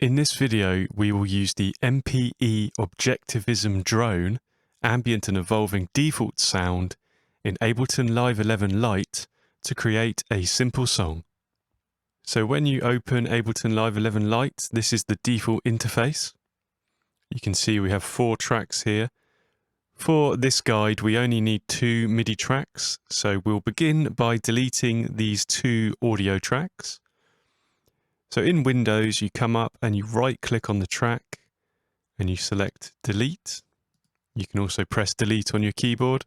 In this video, we will use the MPE Objectivism Drone ambient and evolving default sound in Ableton Live 11 Lite to create a simple song. So when you open Ableton Live 11 Lite, this is the default interface. You can see we have 4 tracks here. For this guide, we only need 2 MIDI tracks, so we'll begin by deleting these 2 audio tracks. So in Windows, you come up and you right-click on the track and you select Delete. You can also press Delete on your keyboard.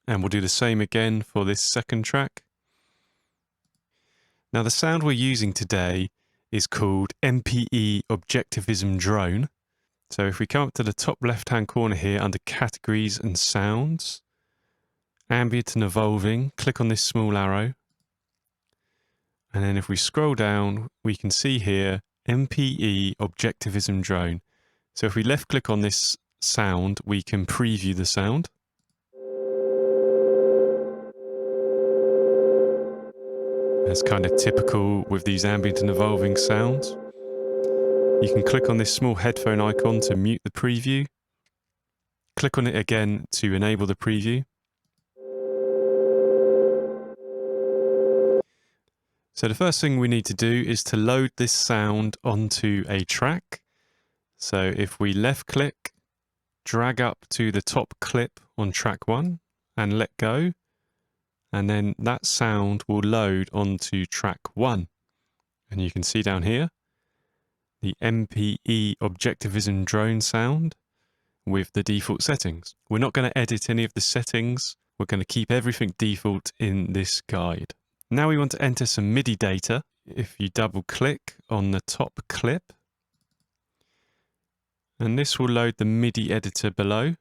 And we'll do the same again for this second track. Now the sound we're using today is called MPE Objectivism Drone. So if we come up to the top left-hand corner here under Categories and Sounds, Ambient and Evolving, click on this small arrow. And then if we scroll down, we can see here MPE Objectivism Drone. So if we left click on this sound, we can preview the sound. That's kind of typical with these ambient and evolving sounds. You can click on this small headphone icon to mute the preview. Click on it again to enable the preview. So the first thing we need to do is to load this sound onto a track. So if we left click, drag up to the top clip on track 1 and let go, and then that sound will load onto track 1. And you can see down here the MPE Objectivism Drone sound with the default settings. We're not going to edit any of the settings. We're going to keep everything default in this guide. Now we want to enter some MIDI data. If you double click on the top clip, and this will load the MIDI editor below.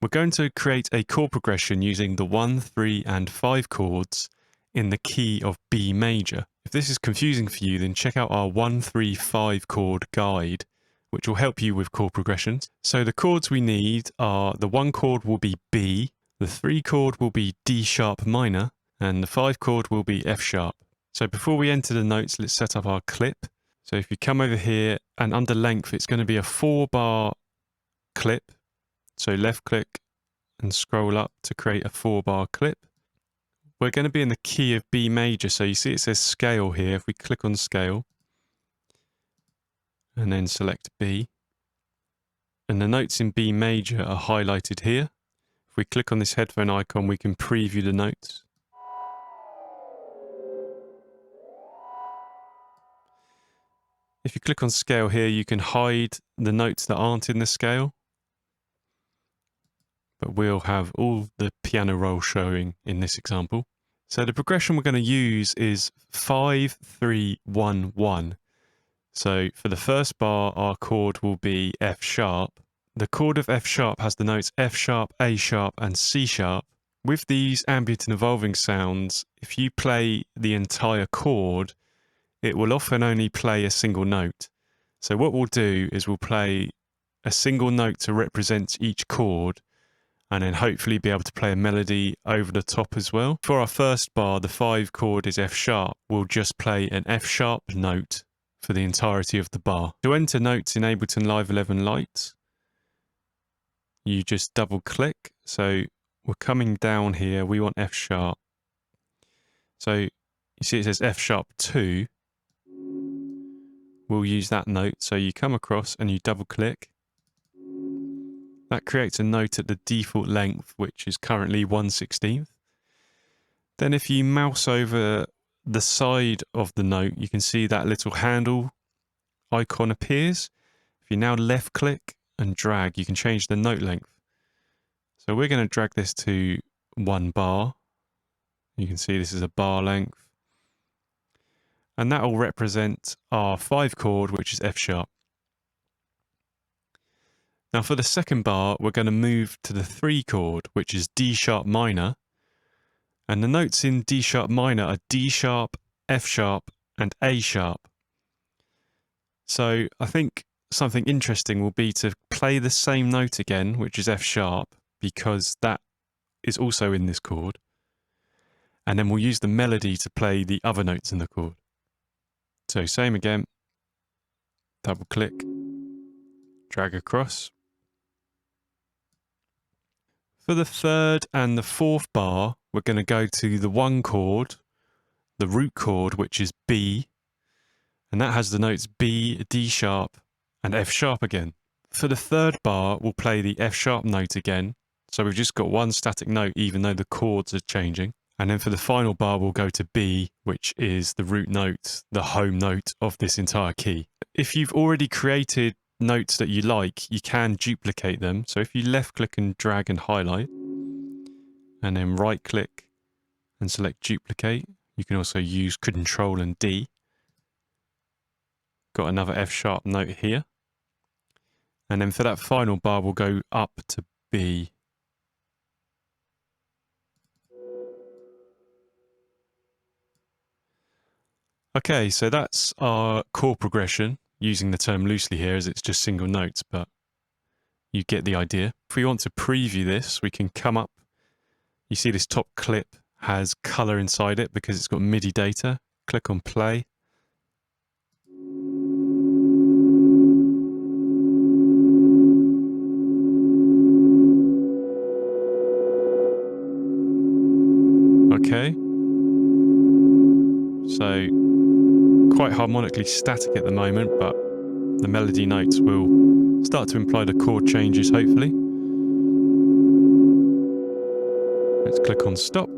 We're going to create a chord progression using the 1, 3, and 5 chords in the key of B major. If this is confusing for you, then check out our 1, 3, 5 chord guide, which will help you with chord progressions. So the chords we need are the 1 chord will be B, the 3 chord will be D sharp minor, and the 5 chord will be F sharp. So before we enter the notes, let's set up our clip. So if you come over here and under length, it's going to be a 4-bar clip. So left click and scroll up to create a 4-bar clip. We're going to be in the key of B major. So you see it says scale here. If we click on scale and then select B, and the notes in B major are highlighted here. If we click on this headphone icon, we can preview the notes. If you click on scale here, you can hide the notes that aren't in the scale. But we'll have all the piano roll showing in this example. So the progression we're going to use is 5, 3, 1, 1. So for the first bar, our chord will be F sharp. The chord of F sharp has the notes F sharp, A sharp, and C sharp. With these ambient and evolving sounds, if you play the entire chord, it will often only play a single note. So what we'll do is we'll play a single note to represent each chord, and then hopefully be able to play a melody over the top as well. For our first bar, the 5 chord is F sharp. We'll just play an F sharp note for the entirety of the bar. To enter notes in Ableton Live 11 Lite, you just double click. So we're coming down here, we want F sharp. So you see it says F sharp 2. We'll use that note. So you come across and you double click. That creates a note at the default length, which is currently 1/16. Then if you mouse over the side of the note, you can see that little handle icon appears. If you now left click and drag, you can change the note length. So we're going to drag this to 1 bar. You can see this is a bar length. And that will represent our 5 chord, which is F sharp. Now for the second bar, we're going to move to the 3 chord, which is D sharp minor. And the notes in D sharp minor are D sharp, F sharp, and A sharp. So I think something interesting will be to play the same note again, which is F sharp, because that is also in this chord. And then we'll use the melody to play the other notes in the chord. So same again, Double click, drag across. For the third and the fourth bar, we're going to go to the one chord, the root chord, which is B, and that has the notes B, D sharp, and F sharp again. For the third bar, we'll play the F sharp note again. So we've just got one static note, even though the chords are changing. And then for the final bar, we'll go to B, which is the root note, the home note of this entire key. If you've already created notes that you like, you can duplicate them. So if you left click and drag and highlight, and then right click and select duplicate, you can also use Control and D. Got another F sharp note here. And then for that final bar, we'll go up to B. Okay, so that's our chord progression, using the term loosely here as it's just single notes, but you get the idea. If we want to preview this, we can come up. You see this top clip has color inside it because it's got MIDI data. Click on play. Okay. So quite harmonically static at the moment, but the melody notes will start to imply the chord changes, hopefully. Let's click on stop.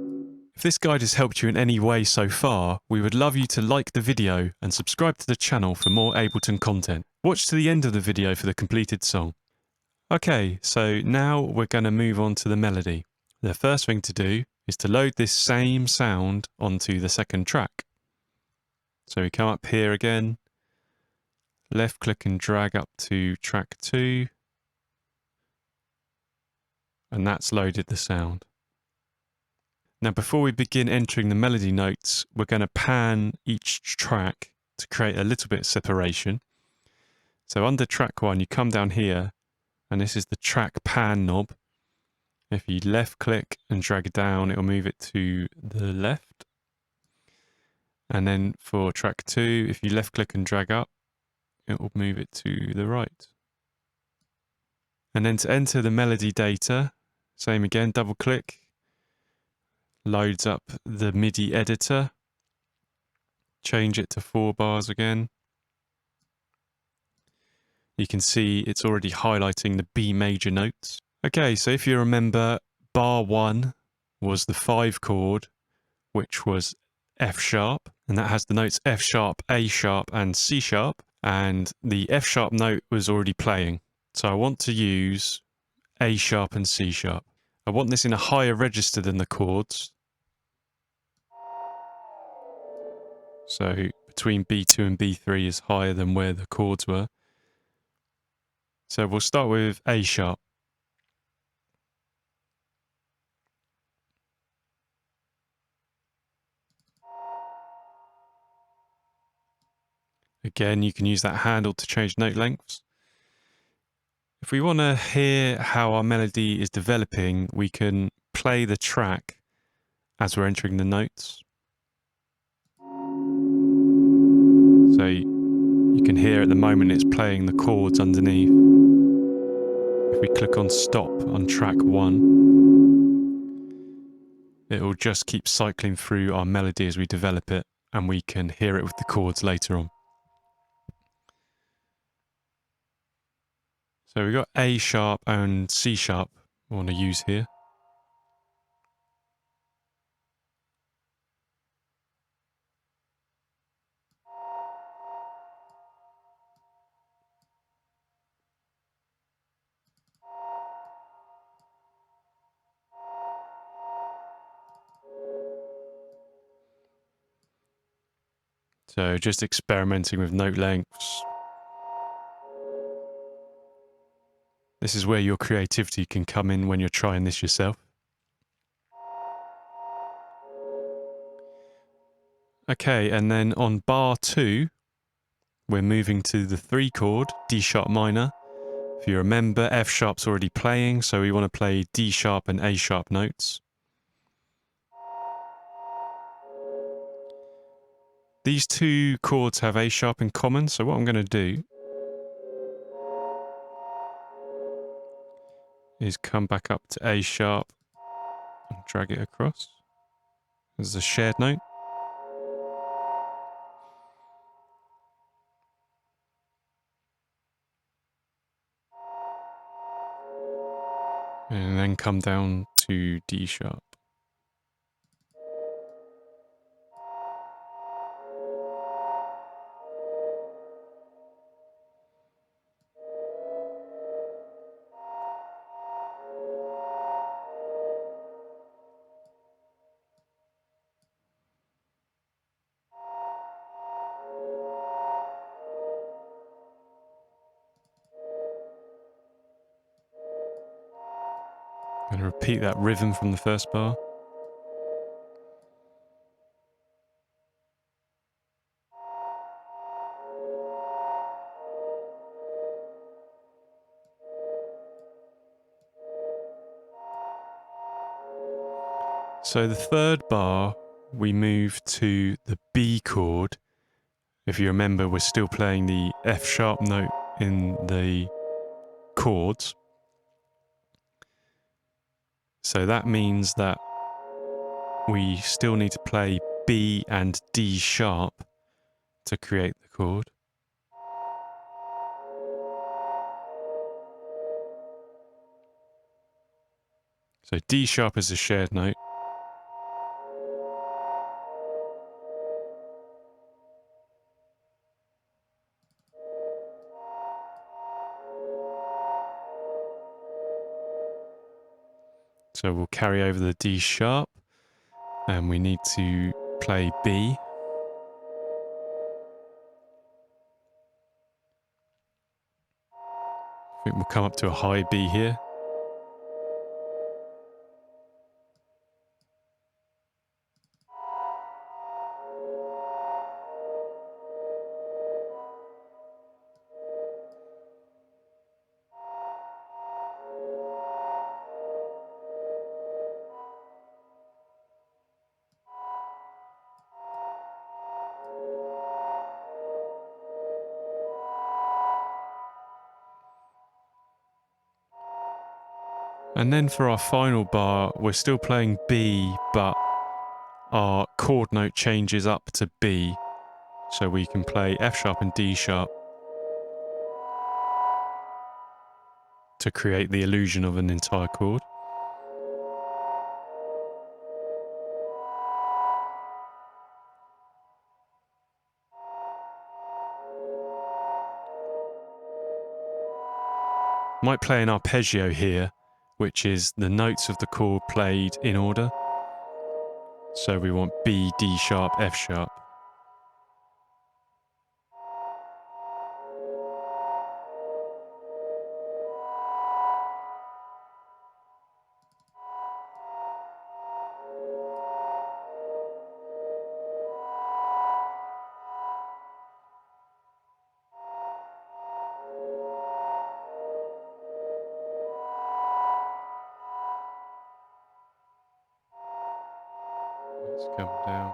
If this guide has helped you in any way so far, we would love you to like the video and subscribe to the channel for more Ableton content. Watch to the end of the video for the completed song. Okay, so now we're going to move on to the melody. The first thing to do is to load this same sound onto the second track. So we come up here again, left click and drag up to track 2, and that's loaded the sound. Now before we begin entering the melody notes, we're going to pan each track to create a little bit of separation. So under track 1, you come down here, and this is the track pan knob. If you left click and drag it down, it will move it to the left. And then for track 2, if you left click and drag up, it will move it to the right. And then to enter the melody data, same again, double click, loads up the MIDI editor, change it to 4 bars again. You can see it's already highlighting the B major notes. Okay, so if you remember, bar 1 was the 5 chord, which was F sharp, and that has the notes F sharp, A sharp, and C sharp, and the F sharp note was already playing. So I want to use A sharp and C sharp. I want this in a higher register than the chords. So between B2 and B3 is higher than where the chords were. So we'll start with A sharp. Again, you can use that handle to change note lengths. If we want to hear how our melody is developing, we can play the track as we're entering the notes. So you can hear at the moment it's playing the chords underneath. If we click on stop on track 1, it will just keep cycling through our melody as we develop it, and we can hear it with the chords later on. So we've got A sharp and C sharp I want to use here. So just experimenting with note lengths. This is where your creativity can come in when you're trying this yourself. Okay, and then on bar 2, we're moving to the 3 chord, D sharp minor. If you remember, F sharp's already playing, so we want to play D sharp and A sharp notes. These 2 chords have A sharp in common, so what I'm going to do is come back up to A sharp and drag it across as a shared note. And then come down to D sharp. I'm going to repeat that rhythm from the first bar. So the third bar, we move to the B chord. If you remember, we're still playing the F sharp note in the chords. So that means that we still need to play B and D sharp to create the chord. So D sharp is a shared note. So we'll carry over the D sharp and we need to play B. I think we'll come up to a high B here. And then for our final bar, we're still playing B, but our chord note changes up to B. So we can play F sharp and D sharp to create the illusion of an entire chord. Might play an arpeggio here, which is the notes of the chord played in order. So we want B, D sharp, F sharp. Let's come down.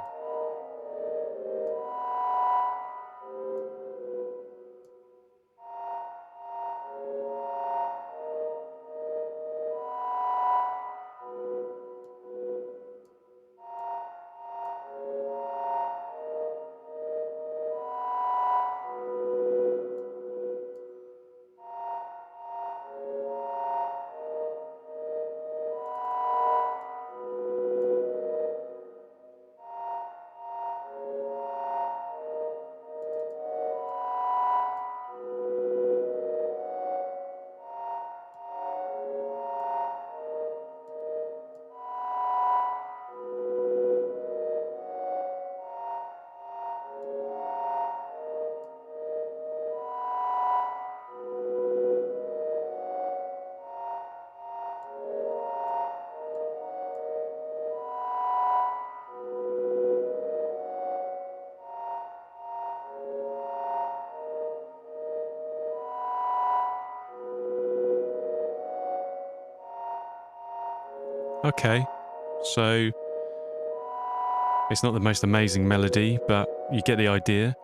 Okay, so it's not the most amazing melody, but you get the idea.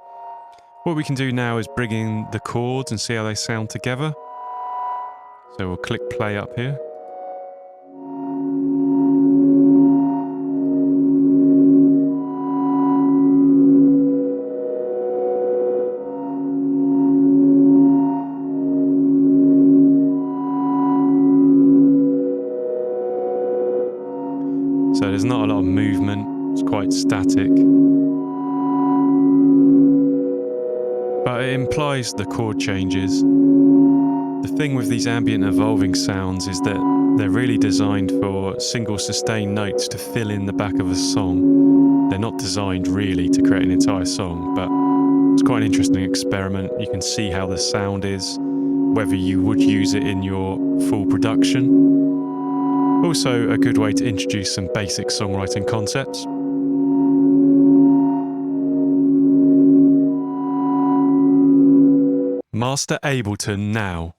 What we can do now is bring in the chords and see how they sound together. So we'll click play up here. but it implies the chord changes. The thing with these ambient evolving sounds is that they're really designed for single sustained notes to fill in the back of a song. They're not designed really to create an entire song, but it's quite an interesting experiment. You can see how the sound is, whether you would use it in your full production. Also a good way to introduce some basic songwriting concepts. Master Ableton now.